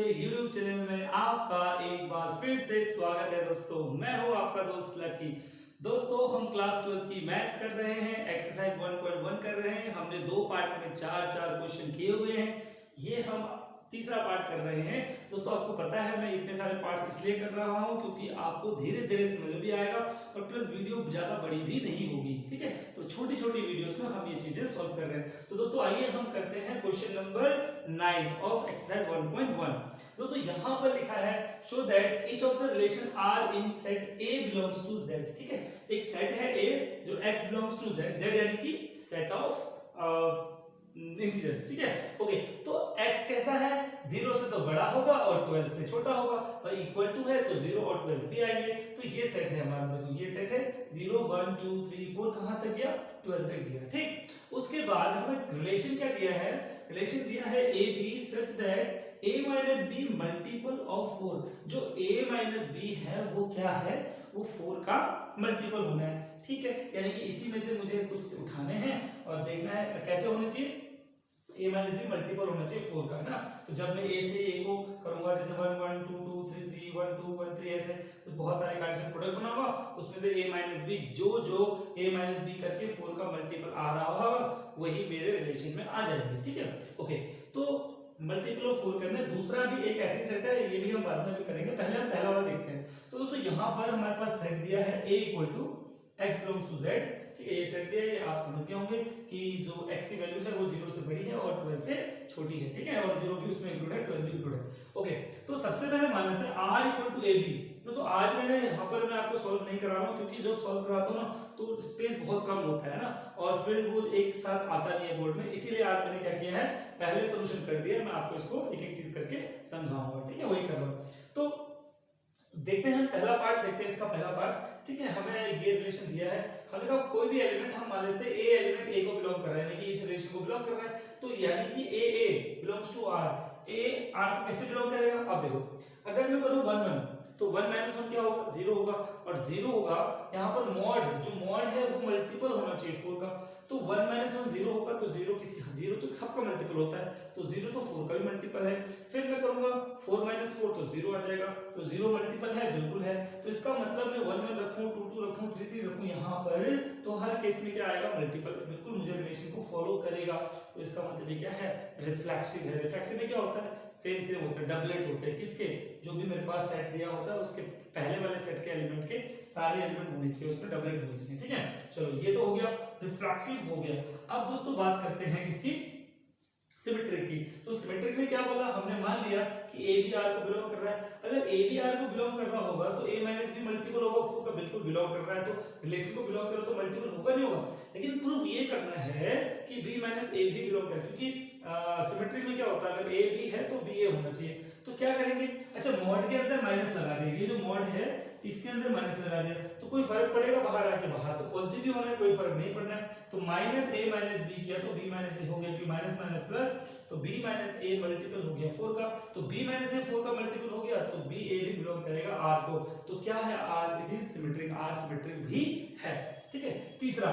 YouTube channel में आपका एक बार फिर से स्वागत है दोस्तों। मैं हूं आपका दोस्त लकी। दोस्तों हम क्लास 12 की मैथ्स कर रहे हैं, एक्सरसाइज 1.1 कर रहे हैं। हमने दो पार्ट में चार क्वेश्चन किए हुए हैं, ये हम तीसरा पार्ट कर रहे हैं। दोस्तों आपको पता है मैं इतने सारे पार्ट्स इसलिए कर रहा हूं क्योंकि आपको धीरे धीरे समझ भी आएगा और प्लस वीडियो ज्यादा बड़ी भी नहीं होगी, ठीक है। तो छोटी छोटी वीडियोस में हम ये चीजें सॉल्व कर रहे हैं। तो दोस्तों आइए हम करते हैं क्वेश्चन नंबर 9 ऑफ एक्सरसाइज 1.1। दोस्तों यहां पर लिखा है show that each of the relation R in set A belongs to Z, ठीक है। एक सेट है A जो X belongs to Z, Z यानी कि सेट ऑफ इंटीजर्स, ठीक है। ओके, तो x कैसा है, 0 से तो बड़ा होगा और 12 से छोटा होगा और इक्वल टू है तो 0 और 12 भी आएंगे। तो ये सेट है हमारा, देखो ये सेट है 0 1 2 3 4 कहां तक गया, 12 तक गया, ठीक। उसके बाद हमें रिलेशन क्या दिया है, रिलेशन दिया है a b such that a minus be multiple of 4। जो a माइनस बी है वो क्या है, वो 4 का मल्टीपल होना है, ठीक है। यानी कि इसी में से मुझे कुछ उठाने हैं और देखना है कैसे होने चाहिए, a माइनस बी मल्टीपल होना चाहिए 4 का, है ना। तो जब मैं a से a को करूंगा जैसे 1 1 2 2 3 3 1 2 1 3 ऐसे तो बहुत सारे कार्टेशियन प्रोडक्ट बनाऊंगा, उसमें से a माइनस बी जो a माइनस बी करके 4 का मल्टीपल आ रहा होगा वही मेरे रिलेशन में आ जाएंगे, ठीक है। ओके, तो मल्टीपल ऑफ 4 करना। दूसरा भी एक ऐसी सेट है, ये भी हम बाद में भी करेंगे, पहले हम पहला वाला देखते हैं। तो दोस्तों यहाँ पर हमारे पास सेट दिया है a equal to x belongs to z, ठीक है। ये सेट दिया है, आप समझ गए होंगे कि जो x की वैल्यू है वो 0 से बड़ी है और 12 से छोटी है, ठीक है। और 0 भी उसमें इंक्लूड है, 12 भी इंक्लूड है। ओके, तो सबसे पहले मान लेते हैं r इक्वल टू ab। दोस्तों आज यहाँ पर मैं आपको सॉल्व नहीं करा रहा हूँ क्योंकि जब सॉल्व कराता हूँ ना तो स्पेस बहुत कम होता है ना, और फिर वो एक साथ आता नहीं है बोर्ड में, इसीलिए आज मैंने क्या किया है, पहले सोल्यूशन कर दिया। मैं आपको इसको एक एक चीज करके समझाऊंगा, ठीक है, वही कर रहा हूँ। तो देखते हैं पहला पार्ट, देखते हैं इसका पहला पार्ट, ठीक है। हमें ये रिलेशन दिया है, हमने कहा कोई भी एलिमेंट हम मान लेते हैं a एलिमेंट a को बिलोंग कर रहा है, यानी कि इस रिलेशन को बिलोंग कर रहा है। तो यानी कि a belongs to r, a r को कैसे बिलोंग करेगा। अब देखो अगर मैं करूं 1 1 तो 1 माइनस 1 क्या होगा, 0 होगा, और 0 होगा यहाँ पर मॉड, जो मॉड है वो मल्टीपल होना चाहिए 4 का। तो 1 माइनस 1 0 होगा, तो 0 किसी 0 तो सबका मल्टीपल होता है, तो 0 तो 4 का भी मल्टीपल है। फिर मैं करूंगा 4 माइनस 4 तो 0 आ जाएगा, तो 0 मल्टीपल है, बिल्कुल है। तो इसका मतलब मैं 1 1 रखूं, 2 2 रखूं, 3 3 रखूं यहाँ पर, तो हर केस में क्या आएगा, मल्टीपल, बिल्कुल मुझे रिलेशन को फॉलो करेगा। तो इसका मतलब ये क्या है, रिफ्लेक्सिव है। रिफ्लेक्सिव में क्या होता है, सेम सेम होता है, डबलेट होते हैं, किसके, जो भी मेरे पास सेट दिया होता है उसके पहले वाले सेट के एलिमेंट के सारे एलिमेंट होने चाहिए, उसमें डबलेट होने चाहिए, ठीक है। चलो ये तो हो गया, रिफ्लेक्सिव हो गया। अब दोस्तों बात करते हैं किसकी, सिमेट्रिक की। तो सिमेट्रिक में क्या बोला हमने, मान लिया कि a भी r को बिलोंग कर रहा है। अगर a भी r को बिलोंग कर रहा होगा तो a माइनस b मल्टीपल होगा 4 का, बिल्कुल बिलोंग कर रहा है, तो रिलेशन को बिलोंग करे तो मल्टीपल होगा नहीं होगा। लेकिन प्रूफ ये करना है कि b माइनस a भी बिलोंग करे, क्योंकि सिमेट्रिक में क्या होता है, अगर a b है तो b a होना चाहिए। तो क्या करेंगे, अच्छा मॉड के अंदर माइनस लगा देंगे, जो मॉड है इसके अंदर माइनस लगा दिया तो कोई फर्क पड़ेगा, बाहर आके बाहर तो पॉजिटिव ही होना है, कोई फर्क नहीं पड़ना है। तो माइनस a माइनस b किया तो b माइनस a हो गया, क्योंकि माइनस माइनस प्लस, तो b माइनस a मल्टीपल हो गया 4 का, तो b माइनस a 4 का मल्टीपल हो गया, तो b a भी बिलोंग करेगा r को। तो क्या है, r it is symmetric, r symmetric भी है, ठीक है। तीसरा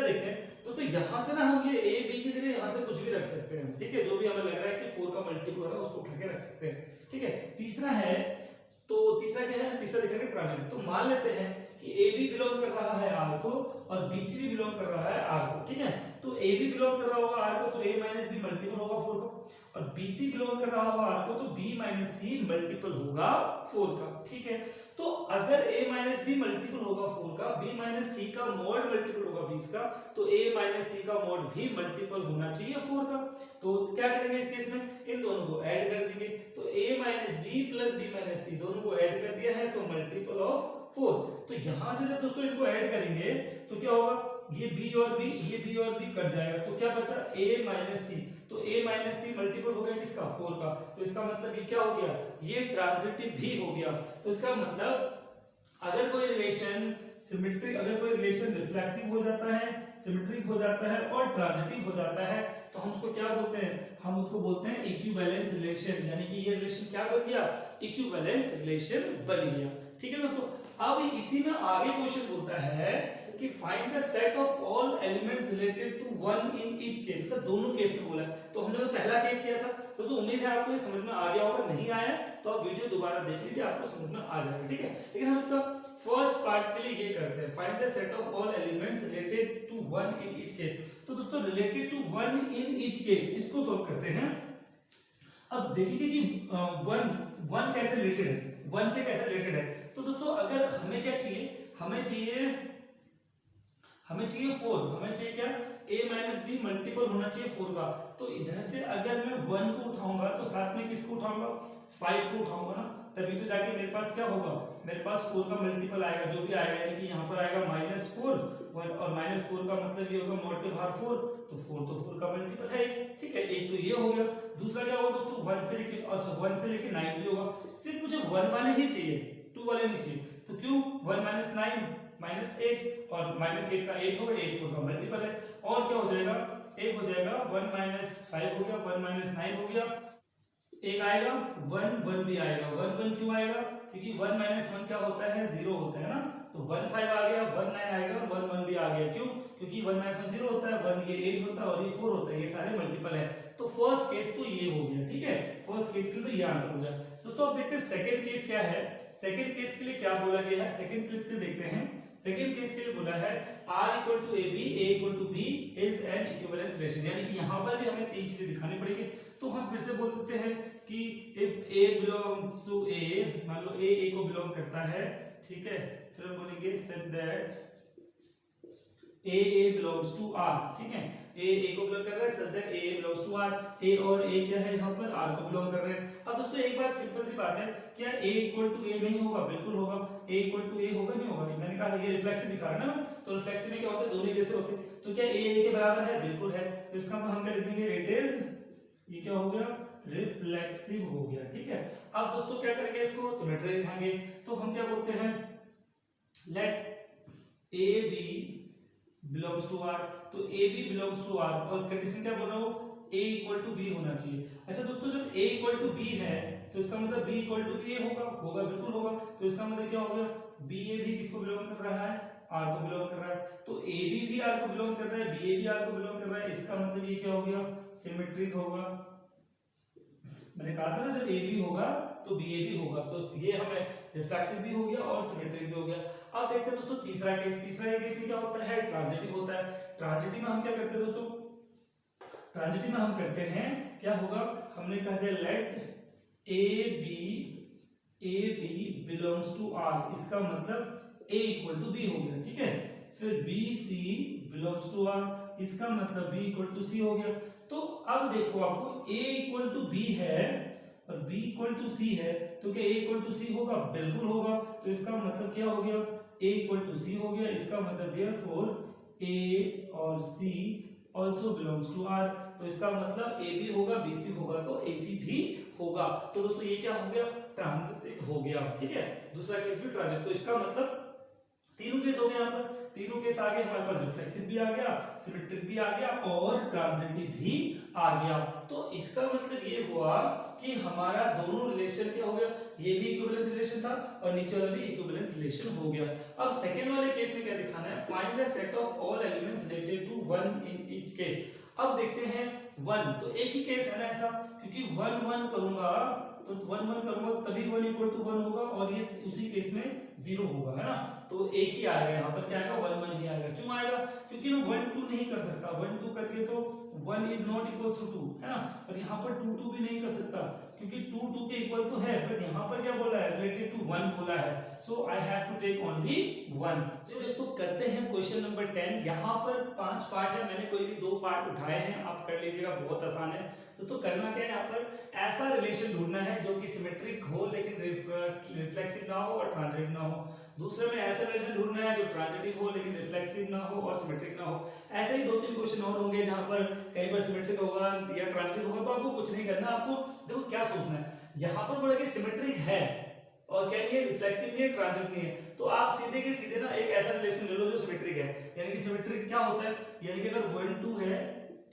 देखते हैं दोस्तों, यहां से ना हम ये a b की जगह यहां से कुछ भी रख सकते हैं, ठीक है। जो भी हमें लग रहा है कि 4 का मल्टीपल है उसको उठा के रख सकते हैं, ठीक है। तीसरा है, तो तीसरा क्या है, तीसरा देखेंगे ट्रांजिट। तो मान लेते हैं कि a भी बिलोंग कर रहा है r को और b c भी बिलोंग कर रहा है r को, ठीक है। तो a भी बिलोंग कर रहा होगा r को तो a माइनस b मल्टीपल होगा 4 का, और b c बिलोंग कर रहा होगा r को तो b माइनस c मल्टीपल होगा 4 का, ठीक है। तो अगर a माइनस b मल्टीपल होगा 4 का, b माइनस c का मॉड मल्टीपल होगा 20 का, तो a माइनस c का मॉड भी मल्टीपल होना चाहिए 4 का। तो क्या करेंगे इस केस में, इन दोनों को ऐड कर देंगे, तो a minus b plus b minus c दोनों को ऐड कर दिया है तो मल्टीपल ऑफ 4। तो यहां से जब दोस्तों इनको ऐड करेंगे तो क्या होगा, ये b और b, ये b और b कट जाएगा, तो क्या बचा a माइनस c। तो a माइनस c मल्टीपल हो गया किसका, 4 का। तो इसका मतलब ये क्या हो गया, ये ट्रांजिटिव भी हो गया। तो इसका मतलब अगर कोई रिलेशन सिमेट्रिक, अगर कोई रिलेशन रिफ्लेक्सिव हो जाता है, सिमेट्रिक हो जाता है और ट्रांजिटिव हो जाता है तो हम उसको क्या बोलते हैं, हम उसको बोलते हैं इक्विवेलेंस रिलेशन। यानी कि ये रिलेशन क्या बन गया, इक्विवेलेंस रिलेशन बन गया, ठीक है दोस्तों। अब इसी में आगे क्वेश्चन होता है कि find the set of all elements related to one in each case. अच्छा दोनों केस में बोला है, तो हमने तो पहला केस किया था, दोस्तों उम्मीद है आपको ये समझ में आ गया होगा, नहीं आया तो आप वीडियो दोबारा देख लीजिए, आपको समझ में आ जाएगा, ठीक है। लेकिन हम इसका फर्स्ट पार्ट के लिए ये करते हैं, find the set of all elements related to one in each case. तो दोस्तों related to one in each case इसको सॉल्व करते हैं। अब देखिए कि वन कैसे रिलेटेड है, वन से कैसे रिलेटेड है। तो दोस्तों अगर हमें क्या चाहिए, हमें चाहिए 4, हमें चाहिए क्या, a माइनस बी मल्टीपल होना चाहिए 4 का। तो इधर से अगर मैं 1 को उठाऊंगा तो साथ में किसको उठाऊंगा, 5 को उठाऊंगा ना, तभी तो जाके मेरे पास क्या होगा, मेरे पास 4 का मल्टीपल आएगा, जो भी आएगा, यानी कि यहाँ पर आएगा -4 और -4 का मतलब ये होगा मॉड के बाहर 4, तो 4 का मल्टीपल है, ठीक है। एक तो ये हो गया, दूसरा क्या होगा दोस्तों 1 से लेके, अच्छा 1 से लेके 9 भी होगा। सिर्फ मुझे 1 वाले ही चाहिए, 2 वाले नहीं चाहिए। तो क्यों, 1 - 9 -8 और -8 का 8 होगा, 8 4 का मल्टीपल है। और क्या हो जाएगा, एक हो जाएगा 1 - 5 हो गया, 1 - 9 हो गया, एक आएगा 1 भी आएगा। 1 क्यों आएगा, क्योंकि 1 - 1 क्या होता है, 0 होता है ना। तो 1 5 आ गया, 1 9 आएगा, 1 भी आ गया। क्यों, क्योंकि 1 - 1 0 होता है, 1 ये 8 होता है और ये 4 होता है, ये सारे मल्टीपल है। तो फर्स्ट केस तो ये हो गया, ठीक है, फर्स्ट केस के लिए तो ये आंसर हो गया। दोस्तों अब देखते हैं सेकंड केस क्या है। सेकंड केस के लिए क्या बोला गया है, सेकंड केस के लिए देखते हैं। सेकंड केस के लिए बोला है R = AB, A = B is an equivalence relation, यानी कि यहां पर भी हमें तीन चीजें दिखानी पड़ेगी। तो हम फिर से बोल सकते हैं कि if A belongs to A, मान लो A को बिलोंग करता है, ठीक है, फिर हम बोलेंगे such that A belongs to R, ठीक है, A को बिलोंग कर रहा है, such that A belongs to R। A और A क्या है, यहाँ पर R को बिलोंग कर रहे हैं। अब दोस्तों एक बात सिंपल सी बात है, क्या A = A नहीं होगा, बिल्कुल होगा। A = A होगा, नहीं होगा, मैंने कहा था ये रिफ्लेक्सिव दिखा रहा है ना, तो रिफ्लेक्सिव में क्या होता है, दोनों जैसे होते हैं। तो क्या A के बराबर है, बिल्कुल है। तो इसका मतलब हम क्या लिख देंगे, इट इज, ये क्या हो गया, रिफ्लेक्सिव हो गया, ठीक है। अब दोस्तों क्या करेंगे, इसको सिमेट्री दिखाएंगे। तो हम क्या बोलते हैं, let AB belongs to R। तो AB बिलोंग्स टू R और कंडीशन क्या बोल रहा हूं, A = B होना चाहिए। अच्छा दोस्तों जब A = B है तो इसका मतलब B = A होगा, बिल्कुल होगा। तो इसका मतलब क्या हो गया, BA भी किसको बिलोंग कर रहा है, R को बिलोंग कर रहा है। तो AB भी R को बिलोंग कर रहा है, BA भी R को बिलोंग कर रहा है, इसका मतलब ये क्या हो गया, सिमेट्रिक होगा। मैंने कहा था ना जब A भी होगा तो BA भी होगा, तो ये हमें रिफ्लेक्सिव भी हो गया और सिमेट्रिक भी हो गया। अब देखते हैं दोस्तों तीसरा केस। तीसरा केस में क्या होता है, ट्रांजिटिव होता है। ट्रांजिटिव में हम क्या करते हैं दोस्तों, ट्रांजिटिव में हम करते हैं क्या होगा, हमने कहा दिया let AB belongs to R, इसका मतलब A = B हो गया, ठीक है। फिर BC बिलोंग्स टू R, इसका मतलब B = C हो गया। तो अब देखो आपको A = B है और B = C है, तो क्या A = C होगा, बिल्कुल होगा। तो इसका मतलब क्या हो गया, A = C हो गया। इसका मतलब therefore A और C also belongs to R। तो इसका मतलब A भी होगा, BC होगा, तो AC भी होगा। तो दोस्तों ये क्या हो गया, ट्रांजिटिव हो गया, ठीक है। दूसरा केस भी ट्रांजिटिव, तो इसका मतलब तीनों केस हो गए। यहाँ पर तीनों केस आ गए हमारे पास, रिफ्लेक्सिव भी आ गया, सिमेट्रिक भी आ गया और ट्रांजिटिव भी आ गया। तो इसका मतलब ये हुआ कि हमारा दोनों रिलेशन क्या हो गया, ये भी इक्विवेलेंस रिलेशन था और नीचे वाला भी इक्विवेलेंस रिलेशन हो गया। अब सेकंड वाले केस में क्या दिखाना है, find the set of all elements related to one in each case. अब देखते हैं 1, तो एक ही केस है ना ऐसा, क्योंकि 1 1 करूंगा तो 1 1 करूंगा तभी 1 = 1 होगा और ये उसी केस में 0 होगा, है ना। तो एक ही आएगा, यहाँ पर क्या आएगा, 1 1 ही आएगा। क्यों आएगा, क्योंकि मैं 1 2 नहीं कर सकता, 1 2 करके तो 1 = 2 है ना, और यहाँ पर 2 2 भी नहीं कर सकता क्योंकि 2 2 के इक्वल तो है, बट यहाँ पर क्या बोला है, रिलेटेड टू 1 बोला है। So I have to take only 1। तो दोस्तों करते हैं क्वेश्चन नंबर 10। यहाँ पर 5 पार्ट है, मैंने कोई भी 2 पार्ट उठाए हैं, आप कर लीजिएगा, बहुत आसान है। तो करना क्या है, यहाँ पर ऐसा रिलेशन ढूंढना है जो कि सिमेट्रिक हो लेकिन रिफ्लेक्सिव ना हो और ट्रांजिटिव ना हो। दूसरे में ऐसा रिलेशन ढूंढना है जो ट्रांजिटिव हो लेकिन रिफ्लेक्सिव ना हो और सिमेट्रिक ना हो। ऐसे ही 2-3 क्वेश्चन और होंगे जहां पर कहीं पर सिमेट्रिक होगा या ट्रांजिटिव होगा, तो आपको कुछ नहीं करना, आपको देखो क्या सोचना है, यहाँ पर बोला कि सिमेट्रिक है और क्या नहीं है, रिफ्लेक्सिव नहीं है, ट्रांजिटिव नहीं है, तो आप सीधे के सीधे ना एक ऐसा रिलेशन ले लो जो सिमेट्रिक है। यानी कि सिमेट्रिक क्या होता है, यानी कि अगर 1 2 है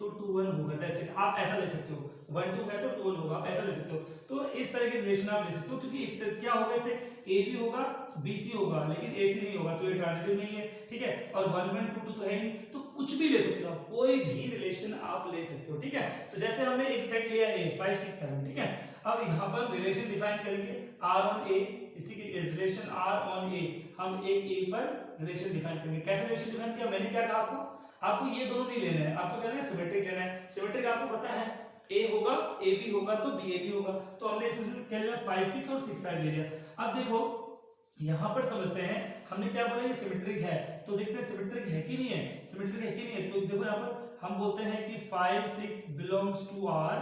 तो 2 1 होगा, दैट्स इट। आप ऐसा ले सकते हो। 1 2 है तो 2 1 होगा, आप ऐसा ले सकते हो। तो इस तरह के रिलेशन आप ले सकते हो, क्योंकि इस तरह क्या होगा, इससे ए बी होगा बी सी होगा लेकिन ए सी नहीं होगा, तो ये ट्रांजिटिव नहीं है, ठीक है। और 1 1 2 2 तो है नहीं, तो कुछ भी ले सकते हो आप, कोई भी रिलेशन आप ले सकते हो, ठीक है। तो जैसे हमने एक सेट लिया ए 5 6 7, ठीक है। अब यहाँ पर रिलेशन डिफाइन करेंगे R ऑन ए, इसी के रिलेशन R ऑन ए, हम एक ए पर रिलेशन डिफाइन करेंगे। कैसे रिलेशन डिफाइन किया, मैंने क्या कहा आपको ये दोनों नहीं लेना है, आपको क्या लेना है, सिमेट्रिक लेना है। सिमेट्रिक आपको पता है ए होगा ए बी होगा तो बी ए बी होगा, तो हमने इसमें क्या लिया 5 6 और 6 5 ले लिया। अब देखो यहाँ पर समझते हैं, हमने क्या बोला ये सिमेट्रिक है, तो देखते हैं सिमेट्रिक है कि नहीं है, सिमेट्रिक है कि नहीं है। तो देखो यहाँ पर हम बोलते हैं कि 5 6 बिलोंग्स टू R,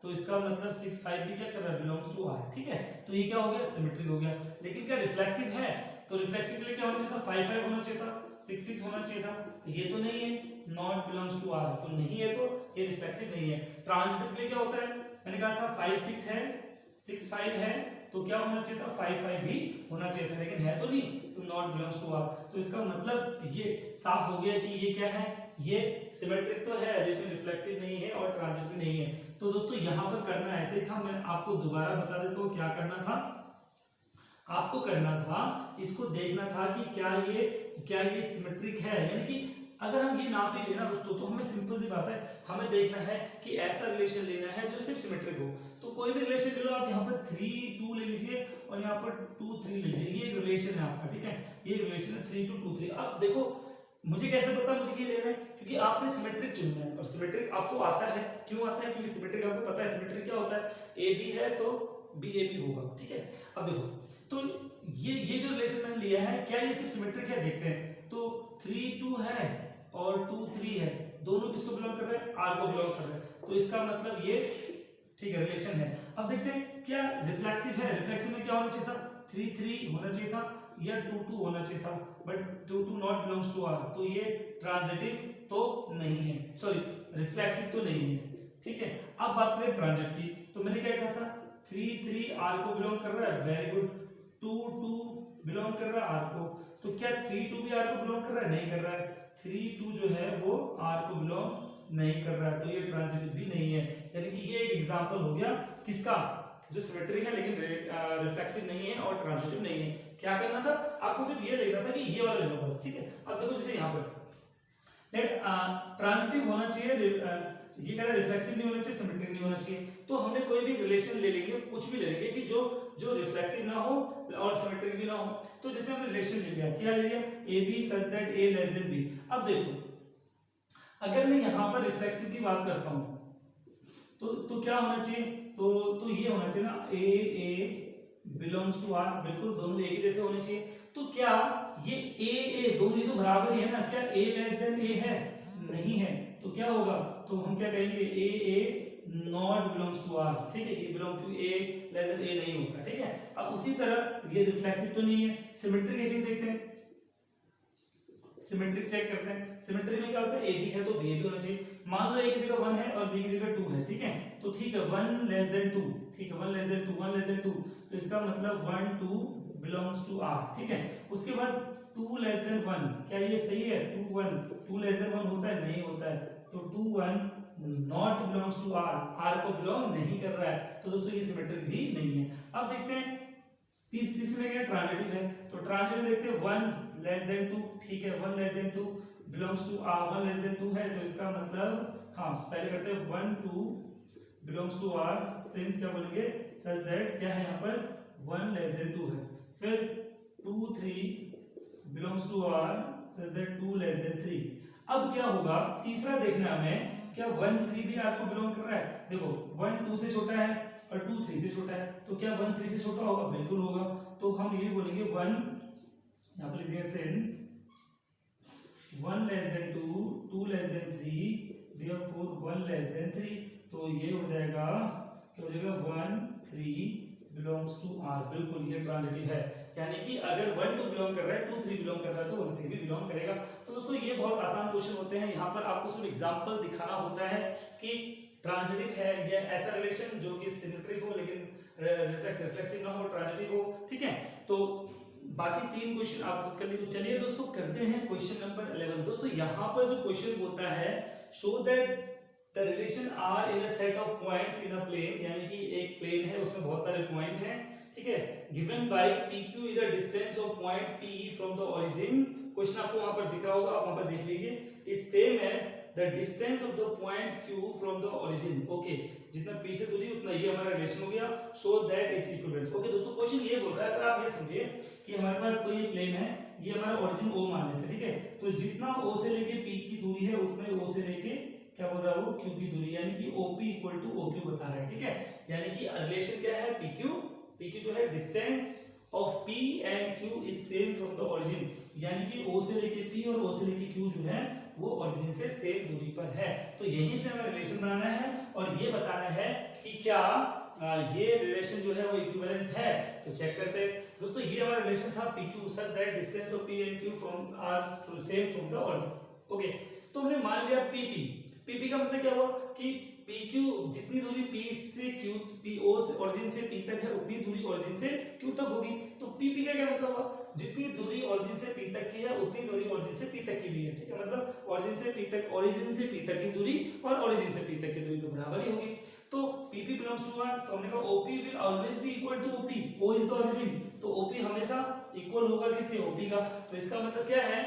तो इसका मतलब 6 5 भी क्या कर रहा है, बिलोंग्स टू R, ठीक है। तो ये क्या हो गया, सिमेट्रिक हो गया। लेकिन क्या रिफ्लेक्सिव है, तो रिफ्लेक्सिव के लिए क्या होना चाहिए था, 5 5 होना चाहिए था, 6 6 होना चाहिए था, ये तो नहीं है, नॉट बिलोंग्स टू R, तो नहीं है, तो ये रिफ्लेक्सिव नहीं है। ट्रांजिटिव के लिए क्या होता है, मैंने कहा था 5 6 है 6 5 है, तो क्या होना चाहिए था, 5 5 भी होना चाहिए था, लेकिन है तो नहीं, तो नॉट बिलोंग्स टू R। तो इसका मतलब ये साफ हो गया कि ये क्या है, ये सिमेट्रिक तो है लेकिन रिफ्लेक्सिव नहीं है और ट्रांजिटिव नहीं है। तो दोस्तों यहाँ पर करना ऐसे था, मैं आपको दोबारा बता देता हूँ क्या करना था। आपको करना था, इसको देखना था कि क्या ये सिमेट्रिक है, यानी कि अगर हम ये नाप ही लेना दोस्तों, तो हमें सिंपल सी बात है, हमें देखना है कि ऐसा रिलेशन लेना है जो सिर्फ सिमेट्रिक हो। तो कोई भी रिलेशन ले लो आप, यहाँ पर 3 2 ले लीजिए और यहाँ पर 2 3 ले लीजिए, ये रिलेशन है आपका, ठीक है, ये रिलेशन है 3 2 2 3। अब देखो मुझे कैसे पता मुझे ये लेना है, क्योंकि आपने सिमेट्रिक चुनना है, और सिमेट्रिक आपको आता है, क्यों आता है, क्योंकि सिमेट्रिक आपको पता है सिमेट्रिक क्या होता है, ए बी है तो बी ए बी होगा, ठीक है। अब देखो तो ये जो रिलेशन मैंने लिया है, क्या ये सिर्फ सिमेट्रिक है, देखते हैं। तो 3 2 है और 2 3 है, दोनों किसको बिलोंग कर रहे हैं, R को बिलोंग कर रहे हैं, तो इसका मतलब ये ठीक है रिलेशन है। अब देखते हैं क्या रिफ्लेक्सिव है, रिफ्लेक्सिव में क्या होना चाहिए था, 3 3 होना चाहिए था या 2 2 होना चाहिए था, but 2 2 not belongs to R, तो ये ट्रांजिटिव तो नहीं है, सॉरी रिफ्लेक्सिव तो नहीं है, ठीक है। अब बात करें ट्रांजिट की, तो मैंने क्या कहा था, 3 3 R को बिलोंग कर रहा है, वेरी गुड, 2 2 बिलोंग कर रहा है R को, तो क्या 3 2 भी R को बिलोंग कर रहा है, नहीं कर रहा है, 3 2 जो है वो R को बिलोंग नहीं कर रहा है, तो ये ट्रांजिटिव भी नहीं है। यानी कि ये एक एग्जांपल हो गया किसका, जो सिमेट्रिक है लेकिन रिफ्लेक्सिव नहीं है और ट्रांजिटिव नहीं है। क्या करना था आपको, सिर्फ ये लेना था कि ये वाला ले लो बस, ठीक है। अब देखो जैसे यहाँ पर लेट ट्रांजिटिव होना चाहिए, ये कह रहा है रिफ्लेक्सिव नहीं होना चाहिए, सिमेट्रिक नहीं होना चाहिए, तो हमने कोई भी रिलेशन ले लेंगे, कुछ भी ले लेंगे कि जो रिफ्लेक्सिव ना हो और सिमेट्रिक भी ना हो। तो जैसे हमने रिलेशन ले लिया, क्या ले लिया, A B such that A less than B. अब देखो अगर मैं यहाँ पर रिफ्लेक्सिव की बात करता हूँ तो क्या होना चाहिए, तो ये होना चाहिए ना, ए बिलोंग्स टू R, बिल्कुल दोनों एक ही जैसे होने चाहिए। तो क्या ये ए दोनों ये तो बराबर ही है ना, क्या ए लेस देन ए है, नहीं है, तो क्या होगा, तो हम क्या कहेंगे, A not belongs to R, ठीक है, ये belong to A less than A नहीं होगा, ठीक है। अब उसी तरह ये रिफ्लेक्सिव तो नहीं है, सिमेट्रिक है, देखते हैं सिमेट्रिक चेक करते हैं। सिमेट्रिक में क्या होता है, ए बी है तो बी ए भी होना चाहिए। मान लो ए की जगह 1 है और बी की जगह 2 है, ठीक है, तो ठीक है 1 लेस देन 2, ठीक है 1 लेस देन 2 1 लेस देन 2, तो इसका मतलब 1 2 बिलोंग्स टू R, ठीक है। उसके बाद 2 लेस देन 1, क्या ये सही है, 2 1 2 लेस देन 1 होता है, नहीं होता है, तो 2 1 not belongs to R, R को बिलोंग नहीं कर रहा है, तो दोस्तों ये सिमेट्रिक भी नहीं है। अब देखते हैं तीसरे क्या ट्रांजिटिव है, तो ट्रांजिटिव देखते हैं 1 लेस देन 2, ठीक है 1 less than 2 belongs to R, 1 less than 2 है, तो इसका मतलब हाँ पहले करते हैं 1 2 बिलोंग्स टू R, सिंस क्या बोलेंगे, सच दैट क्या है यहाँ पर 1 लेस देन 2 है, फिर 2 3 belongs to R, such that 2 less than 3। अब क्या होगा, तीसरा देखना हमें, क्या 1 3 भी R को बिलोंग कर रहा है, देखो 1 2 से छोटा है और 2 3 से छोटा है, तो क्या 1 3 से छोटा होगा, बिल्कुल होगा, तो हम ये बोलेंगे 1, यहाँ पर लिख देंगे since 1 less than 2 2 less than 3 therefore 1 less than 3, तो ये हो जाएगा, क्या हो जाएगा 1 3 बिलोंग्स टू R, बिल्कुल ये ट्रांजिटिव है, यानी कि अगर 1 2 बिलोंग कर रहा है 2 3 बिलोंग कर रहा है तो 1 3 भी बिलोंग करेगा। तो दोस्तों ये बहुत आसान क्वेश्चन होते हैं, यहाँ पर आपको सिर्फ एग्जांपल दिखाना होता है कि ट्रांजिटिव है या ऐसा रिलेशन जो कि सिमेट्रिक हो लेकिन रिफ्लेक्सिव ना हो, ट्रांजिटिव हो, ठीक है। तो बाकी 3 क्वेश्चन आप खुद कर लीजिए। चलिए दोस्तों करते हैं क्वेश्चन नंबर 11। दोस्तों यहाँ पर जो क्वेश्चन होता है, show that the relation R in a set of points in a plane, यानी कि एक प्लेन है उसमें बहुत सारे पॉइंट हैं, ठीक है, given by PQ is a distance of point P from the origin. Question आपको वहां पर दिख रहा होगा, आप वहां पर देख लीजिए, is same as the distance of the point Q from the origin. Okay, जितना P से दूरी उतना ये हमारा रिलेशन हो गया, so that is equivalence. Okay दोस्तों, क्वेश्चन ये बोल रहा है, अगर आप ये समझिए कि हमारे पास कोई प्लेन है, ये हमारा ओरिजिन O मान लेते हैं, ठीक है, तो जितना O से लेके P की दूरी है उतना ही O से लेके क्या बोल रहा है वो Q की दूरी, यानी कि OP इक्वल टू OQ बता रहा है, ठीक है, यानी कि रिलेशन क्या है, PQ जो है distance of P and Q is same from the origin, यानी कि O से लेके P और O से लेके Q जो है वो ओरिजिन से सेम दूरी पर है। तो यहीं से हमें रिलेशन बनाना है और ये बताना है कि क्या ये रिलेशन जो है वो इक्विवेलेंस है। तो चेक करते हैं दोस्तों, ये हमारा रिलेशन था PQ such that distance of P and Q from are same from the origin. Okay, तो हमने मान लिया PP का मतलब क्या हुआ कि PQ जितनी दूरी P से Q, PO से ओरिजिन से P तक है उतनी दूरी ओरिजिन से Q तक होगी। तो PP का क्या मतलब हुआ, जितनी दूरी ओरिजिन से P तक की है उतनी दूरी ओरिजिन से P तक की भी है, ठीक है, मतलब ओरिजिन से P तक की दूरी और ओरिजिन से P तक की दूरी तो बराबर ही होगी। तो PP बिलोंग्स टू 1, तो हमने कहा OP will always be equal to OP, O is the origin, तो OP हमेशा इक्वल होगा किसके, OP का। तो इसका मतलब क्या है,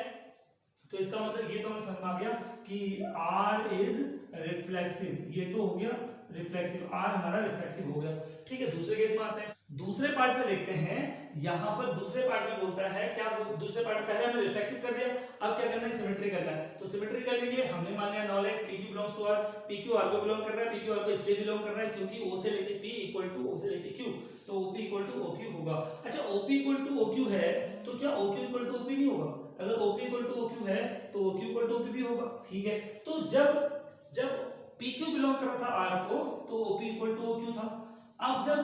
तो इसका मतलब ये तो हमें समझ में आ गया कि R इज रिफ्लेक्सिव, ये तो हो गया रिफ्लेक्सिव, R हमारा रिफ्लेक्सिव हो गया, ठीक है। दूसरे केस में आते हैं, दूसरे पार्ट में देखते हैं, यहां पर दूसरे पार्ट में बोलता है क्या, दूसरे पार्ट में पहले हमने रिफ्लेक्सिव कर दिया, अब क्या करना है, सिमेट्री करना है। तो सिमेट्री करने के लिए हमने मान लिया knowledge PQ belongs to R, PQ R को बिलोंग कर रहा है, PQ R को इसलिए बिलोंग कर रहा है क्योंकि O से लेके P इक्वल टू O से लेके Q, तो OP इक्वल टू OQ होगा। अच्छा, OP इक्वल टू OQ है तो क्या OQ इक्वल टू OP नहीं होगा, अगर OP इक्वल टू OQ है तो OQ इक्वल टू OP भी होगा, ठीक है। तो जब PQ बिलोंग कर रहा था R को तो OP इक्वल टू OQ था, अब जब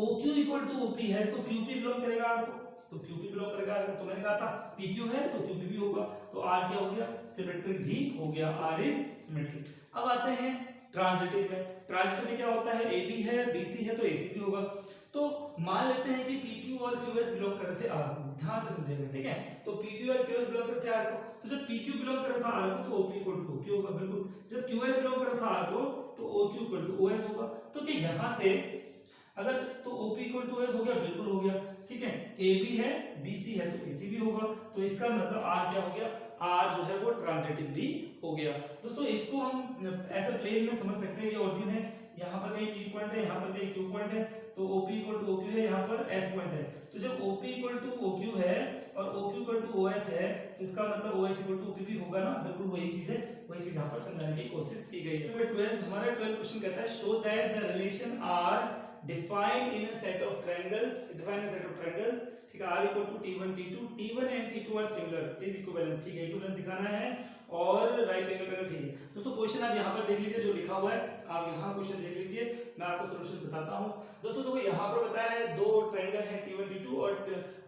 OQ इक्वल टू OP है तो QP बिलोंग करेगा R को, तो QP बिलोंग करेगा R को, तो मैंने कहा था PQ है तो QP भी होगा, तो R क्या हो गया, सिमेट्रिक भी हो गया, R इज सिमेट्रिक। अब आते हैं ट्रांजिटिव में, ट्रांजिटिव में क्या होता है, AB है BC है तो AC भी होगा। तो मान लेते हैं कि PQ और QS बिलोंग कर रहे थे R को, ध्यान से समझिएगा, ठीक है, तो PQ और QS बिलोंग करते थे R को, तो जब PQ बिलोंग कर रहा था R को तो OP इक्वल टू OQ होगा, बिल्कुल। जब QS बिलोंग कर रहा था R को तो OQ इक्वल टू OS होगा। तो क्या यहां से अगर तो OP इक्वल टू OS हो गया, बिल्कुल हो गया, ठीक है, AB है BC है तो AC भी होगा, तो इसका मतलब R क्या हो गया, R जो है वो ट्रांजिटिव भी हो गया। दोस्तों इसको हम ऐसे प्लेन में समझ सकते हैं, ये ओरिजिन है, यहाँ पर कहीं P पॉइंट है, यहाँ पर कहीं Q पॉइंट है, तो OP इक्वल टू OQ है, यहाँ पर S पॉइंट है, तो जब OP इक्वल टू OQ है और OQ इक्वल टू OS है तो इसका मतलब OS इक्वल टू OP भी होगा ना, बिल्कुल वही चीज है, वही चीज यहाँ पर समझाने की कोशिश की गई है। हमारा 12 क्वेश्चन कहता है show that the relation R defined in a set of triangles, ठीक है, R equal to T1 and T2 are similar is equivalence, ठीक है, equivalence दिखाना है और राइट एंगल ट्रायंगल, ठीक है। दोस्तों क्वेश्चन आप यहाँ पर देख लीजिए, जो लिखा हुआ है आप यहाँ क्वेश्चन देख लीजिए, मैं आपको सॉल्यूशन बताता हूँ। दोस्तों देखो यहाँ पर बताया है दो ट्रायंगल है T1 T2 और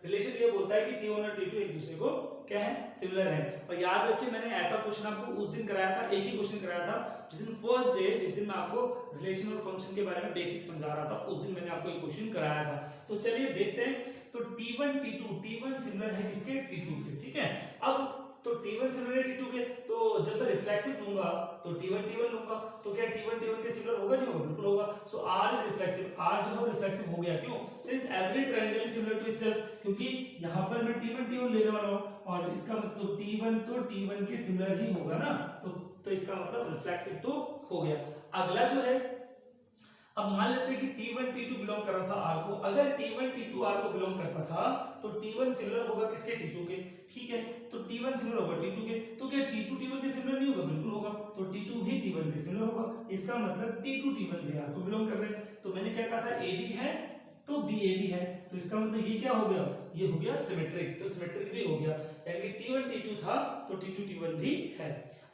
रिलेशन ये बोलता है कि T1 और T2 एक दूसरे को क्या है, सिमिलर है। और याद रखिए मैंने ऐसा क्वेश्चन आपको उस दिन कराया था, एक ही क्वेश्चन कराया था जिस दिन फर्स्ट डे, जिस दिन मैं आपको रिलेशन और फंक्शन के बारे में बेसिक समझा रहा था, उस दिन मैंने आपको एक क्वेश्चन कराया था। तो चलिए देखते हैं। तो T1 T2, T1 सिमिलर है किसके, T2 के, ठीक है। अब तो T1 सिमिलर है T2 के, तो जब मैं रिफ्लेक्सिव लूंगा तो T1 लूंगा, तो क्या T1 के सिमिलर होगा, नहीं होगा, बिल्कुल होगा। So R is reflexive, R जो है रिफ्लेक्सिव हो गया, क्यों, since every triangle is similar to itself, क्योंकि यहां पर मैं T1 लेने वाला हूं और इसका मतलब T1 के सिमिलर ही होगा ना, तो इसका मतलब रिफ्लेक्सिव तो हो गया। अगला जो है, अब मान लेते हैं कि T1 T2 बिलोंग कर रहा था R को, अगर T1 T2 R को बिलोंग करता था तो T1 सिमिलर होगा किसके, T2 के, ठीक है। तो T1 सिमिलर होगा T2 के, तो क्या T2 T1 के सिमिलर नहीं होगा, बिल्कुल होगा, तो T2 भी T1 के सिमिलर होगा, इसका मतलब T2 T1 भी R को बिलोंग कर रहे हैं। तो मैंने क्या कहा था, AB है तो BAB है, तो इसका मतलब ये क्या हो गया, ये हो गया सिमेट्रिक, तो सिमेट्रिक भी हो गया, यानी T1 T2 था तो T2 T1 भी है।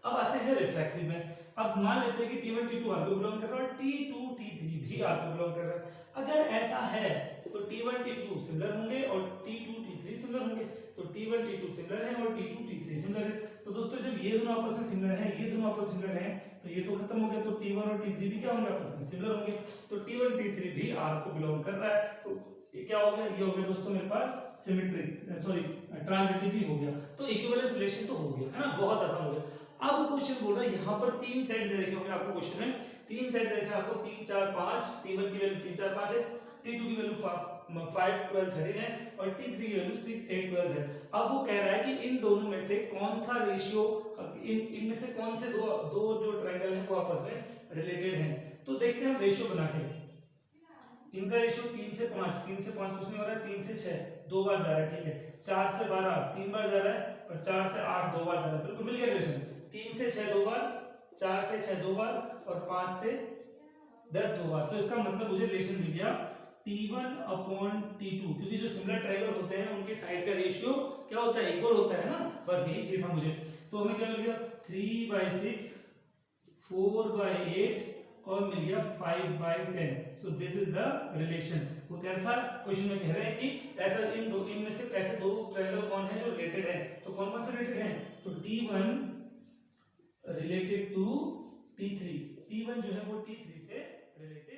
अब आते हैं रिफ्लेक्सिव में। अब मान लेते हैं कि T1 T2 R को बिलोंग कर रहा है और T2 T3 भी R को बिलोंग कर रहा है। अगर ऐसा है तो T1 T2 सिमिलर होंगे और T2 T3 सिमिलर होंगे, तो T1 T2 सिमिलर है और T2 T3 सिमिलर है। तो दोस्तों जब ये दोनों आपस में सिमिलर हैं, ये दोनों आपस में सिमिलर हैं, तो ये तो खत्म हो गया, तो T1 और T3 भी क्या होंगे, आपस में सिमिलर होंगे, तो T1 T3 भी R को बिलोंग कर रहा है। तो ये क्या हो गया, ये हो गया दोस्तों मेरे पास सिमेट्रिक, सॉरी ट्रांजिटिव भी हो गया, तो इक्विवेलेंस रिलेशन तो हो गया, है ना, बहुत आसान हो गया। अब क्वेश्चन बोल रहा है यहाँ पर 3 सेट दे रखे होंगे आपको क्वेश्चन में, 3 सेट दे रखे आपको 3 4 5, T1 की वैल्यू 3 4 5 है, T2 की वैल्यू 5 12 13 है और T3 की वैल्यू 6 8 12 है। अब वो कह रहा है कि इन दोनों में से कौन सा रेशियो, इनमें से कौन से दो जो ट्रायंगल हैं वो आपस में रिलेटेड हैं। तो देखते हैं हम रेशियो बना के। इनका रेशियो 3 से 5, 3 से 5 कुछ नहीं हो रहा है, 3 से 6 2 बार जा रहा है, ठीक है। 4 से 12 3 बार जा रहा है और 4 से 8 2 बार जा रहा है, बिल्कुल मिल गया रिलेशन। 3 से 6 2 बार, 4 से 6 2 बार और 5 से 10 2 बार। तो इसका मतलब मुझे रिलेशन मिल गया T1 अपॉन T2, क्योंकि जो सिमिलर ट्रायंगल होते हैं उनके साइड का रेशियो क्या होता है, इक्वल होता है ना, बस यही चीज था मुझे। तो हमें क्या मिल गया 3/6 4/8 और मिल गया 5/10। So this is the relation. वो कह रहा था क्वेश्चन में कह रहे हैं कि ऐसा इनमें से ऐसे दो ट्रायंगल कौन है जो रिलेटेड है, तो कौन कौन से रिलेटेड हैं, तो T1 related to T3, T1 जो है वो T3 से रिलेटेड